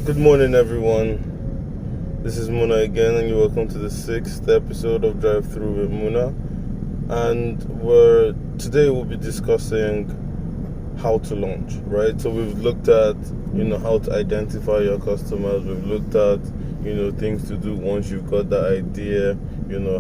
Good morning, everyone. This is Muna again, and you're welcome to the 6th episode of Drive Through with Muna. And today we'll be discussing how to launch, right? So we've looked at, how to identify your customers. We've looked at, things to do once you've got the idea.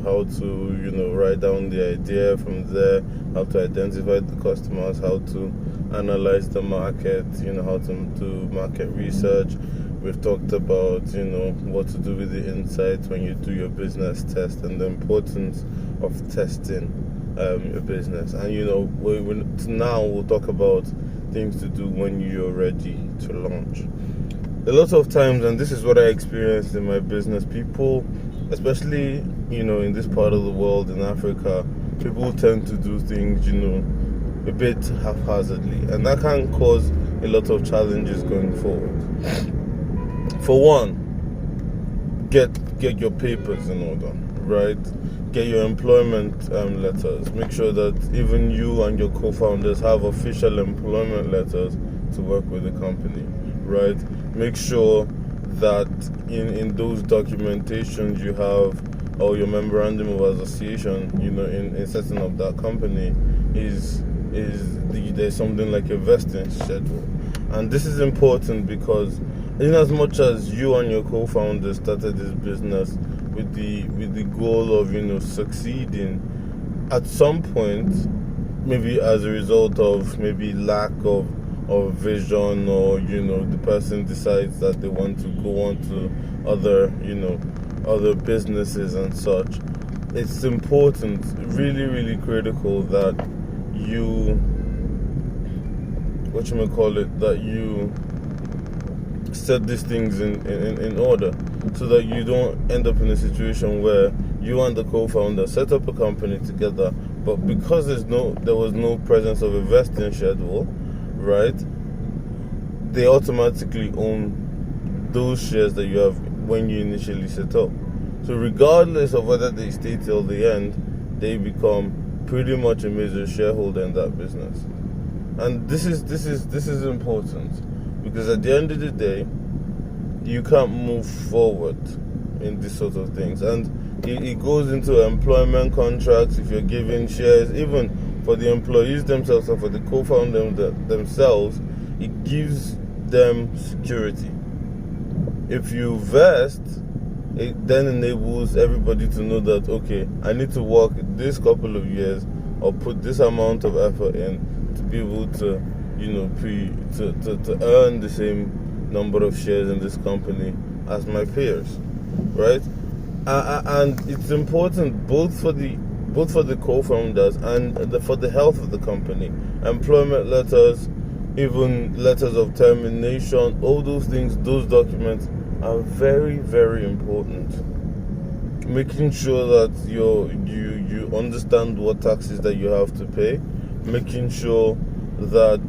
How to, write down the idea from there. How to identify the customers. How to analyze the market. How to do market research. We've talked about, what to do with the insights when you do your business test and the importance of testing your business. And, now we'll talk about things to do when you're ready to launch. A lot of times, and this is what I experienced in my business, people, especially, in this part of the world, in Africa, people tend to do things, a bit haphazardly. And that can cause a lot of challenges going forward. For one, get your papers in order, right? Get your employment letters. Make sure that even you and your co-founders have official employment letters to work with the company, right? Make sure that in those documentations you have, or your memorandum of association, in setting up that company, there's something like a vesting schedule. And this is important because in as much as you and your co-founders started this business with the goal of succeeding, at some point, maybe as a result of maybe lack of vision, or the person decides that they want to go on to other businesses and such, it's important, really, really critical that you set these things in order, so that you don't end up in a situation where you and the co-founder set up a company together, but because there was no presence of a vesting schedule, right, they automatically own those shares that you have when you initially set up. So regardless of whether they stay till the end, they become pretty much a major shareholder in that business. And this is important, because at the end of the day, you can't move forward in these sort of things. And it goes into employment contracts. If you're giving shares, even for the employees themselves or for the co-founders themselves, it gives them security. If you vest, it then enables everybody to know that, okay, I need to work this couple of years or put this amount of effort in to be able to to earn the same number of shares in this company as my peers, right? And it's important both for the co-founders and for the health of the company. Employment letters, even letters of termination, all those things, those documents are very, very important. Making sure that you understand what taxes that you have to pay, making sure that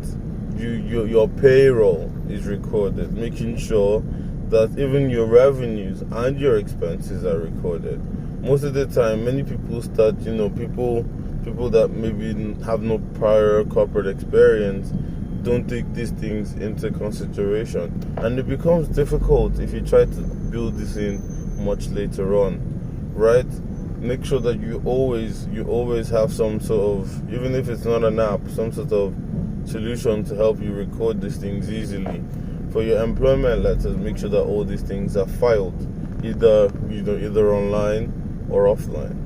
your payroll is recorded, making sure that even your revenues and your expenses are recorded. Most of the time, many people start, people that maybe have no prior corporate experience don't take these things into consideration, and it becomes difficult if you try to build this in much later on, right? Make sure that you always have some sort of, even if it's not an app, some sort of solution to help you record these things easily. For your employment letters, make sure that all these things are filed, either online or offline,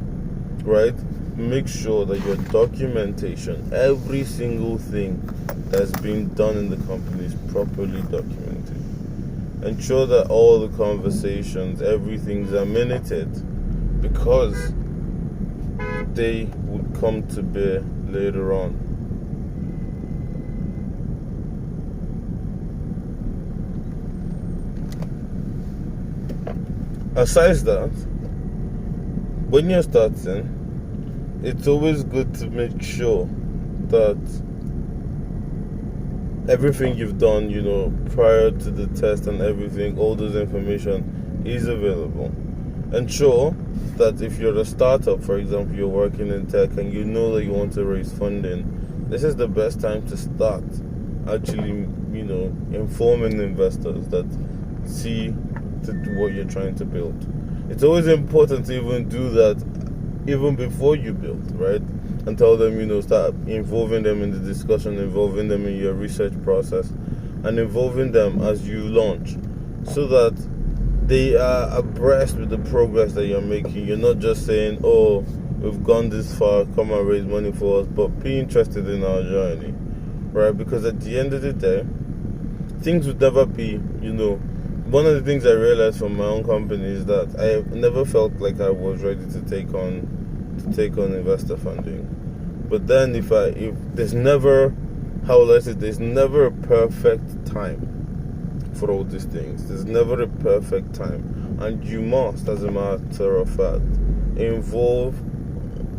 right? Make sure that your documentation, every single thing that's being done in the company, is properly documented. Ensure that all the conversations, everything's are minuted, because they would come to bear later on. Aside that, when you're starting, it's always good to make sure that everything you've done, prior to the test and everything, all those information is available. Ensure that if you're a startup, for example, you're working in tech and you know that you want to raise funding, this is the best time to start actually, informing investors that see to what you're trying to build. It's always important to even do that even before you build, right? And tell them, start involving them in the discussion, involving them in your research process, and involving them as you launch, so that they are abreast with the progress that you're making. You're not just saying, oh, we've gone this far, come and raise money for us, but be interested in our journey, right? Because at the end of the day, things would never be, one of the things I realized from my own company is that I never felt like I was ready to take on investor funding. But then if there's never, there's never a perfect time for all these things. There's never a perfect time, and you must, as a matter of fact, involve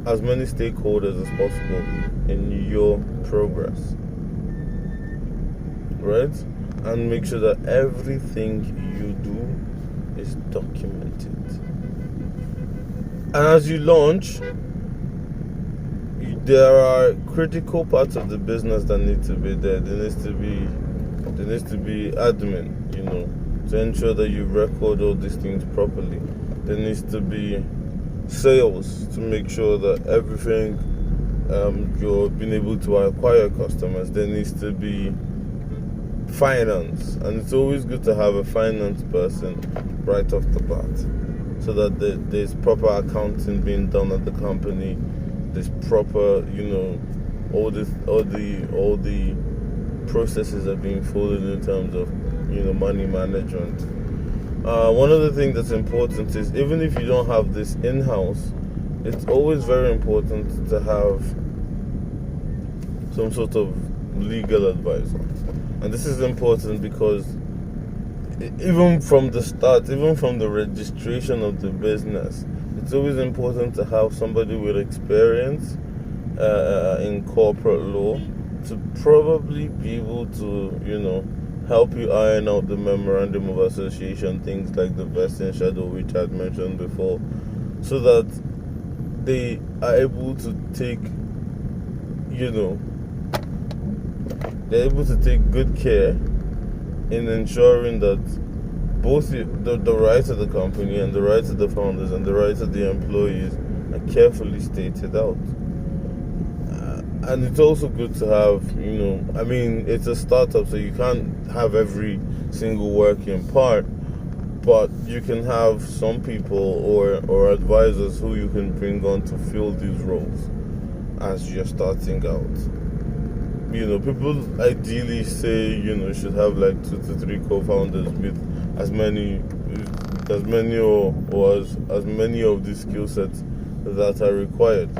as many stakeholders as possible in your progress, right? And make sure that everything you do is documented. And as you launch, there are critical parts of the business that need to be there. There needs to be admin, to ensure that you record all these things properly. There needs to be sales to make sure that everything you're being able to acquire customers. There needs to be finance, and it's always good to have a finance person right off the bat, so that there's proper accounting being done at the company. There's proper, all the processes are being followed in terms of, money management. One of the things that's important is, even if you don't have this in-house, it's always very important to have some sort of legal advisor. And this is important because even from the start, even from the registration of the business, it's always important to have somebody with experience in corporate law to probably be able to, help you iron out the memorandum of association, things like the vesting schedule, which I'd mentioned before, so that they are able to take, they're able to take good care in ensuring that both the rights of the company and the rights of the founders and the rights of the employees are carefully stated out. And it's also good to have, it's a startup, so you can't have every single working part, but you can have some people or advisors who you can bring on to fill these roles as you're starting out. People ideally say, should have like 2 to 3 co-founders with as many of the skill sets that are required.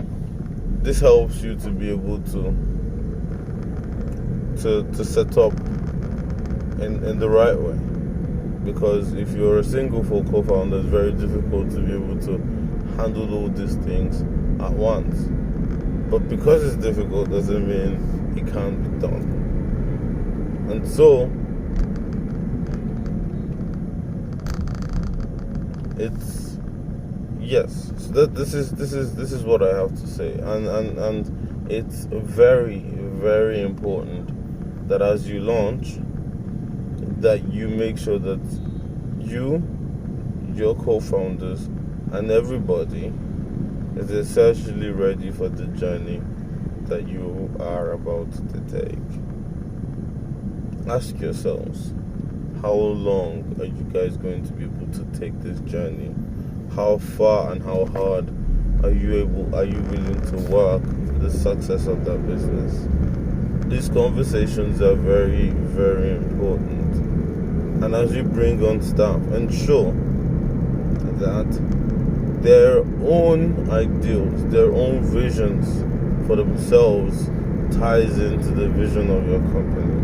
This helps you to be able to set up in the right way. Because if you're a single co-founder, it's very difficult to be able to handle all these things at once. But because it's difficult doesn't mean it can't be done. And so it's yes. So this is what I have to say, and it's very, very important that as you launch, that you make sure that your co-founders, and everybody is essentially ready for the journey that you are about to take. Ask yourselves, how long are you guys going to be able to take this journey? How far and how hard are you willing to work for the success of that business? These conversations are very, very important. And as you bring on staff, ensure that their own ideals, their own visions for themselves ties into the vision of your company.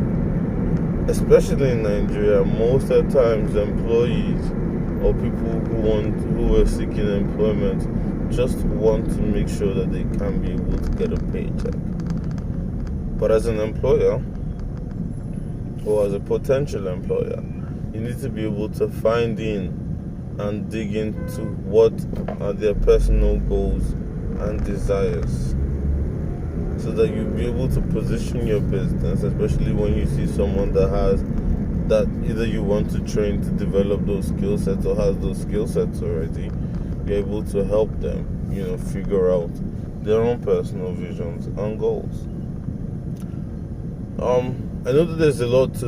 Especially in Nigeria, most of the times employees or people who are seeking employment just want to make sure that they can be able to get a paycheck. But as an employer, or as a potential employer, you need to be able to find in and dig into what are their personal goals and desires, so that you'll be able to position your business, especially when you see someone that has that either you want to train to develop those skill sets or has those skill sets already, you're able to help them, figure out their own personal visions and goals. I know that there's a lot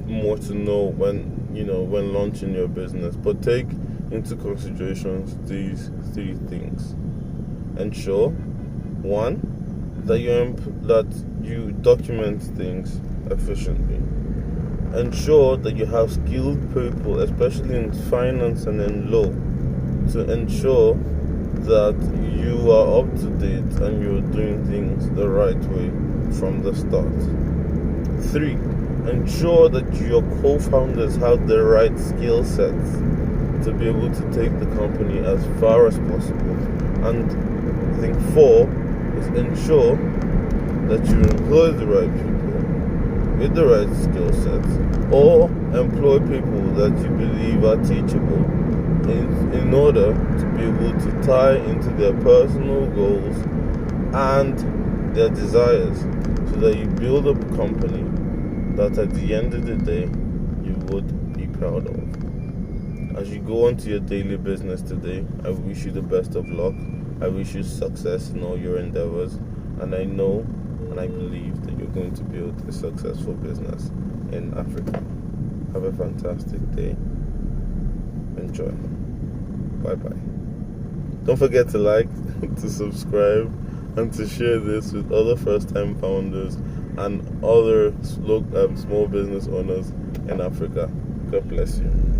more to know when launching your business, but take into consideration these 3 things. Ensure, 1, that you document things efficiently. Ensure that you have skilled people, especially in finance and in law, to ensure that you are up to date and you're doing things the right way from the start. 3, ensure that your co-founders have the right skill sets to be able to take the company as far as possible. And I think 4 is ensure that you employ the right people with the right skill sets, or employ people that you believe are teachable in order to be able to tie into their personal goals and their desires, so that you build up a company that at the end of the day you would be proud of. As you go on to your daily business today, I wish you the best of luck. I wish you success in all your endeavors, and I know and I believe that you're going to build a successful business in Africa. Have a fantastic day. Enjoy. Bye-bye. Don't forget to like, to subscribe, and to share this with other first-time founders and other small business owners in Africa. God bless you.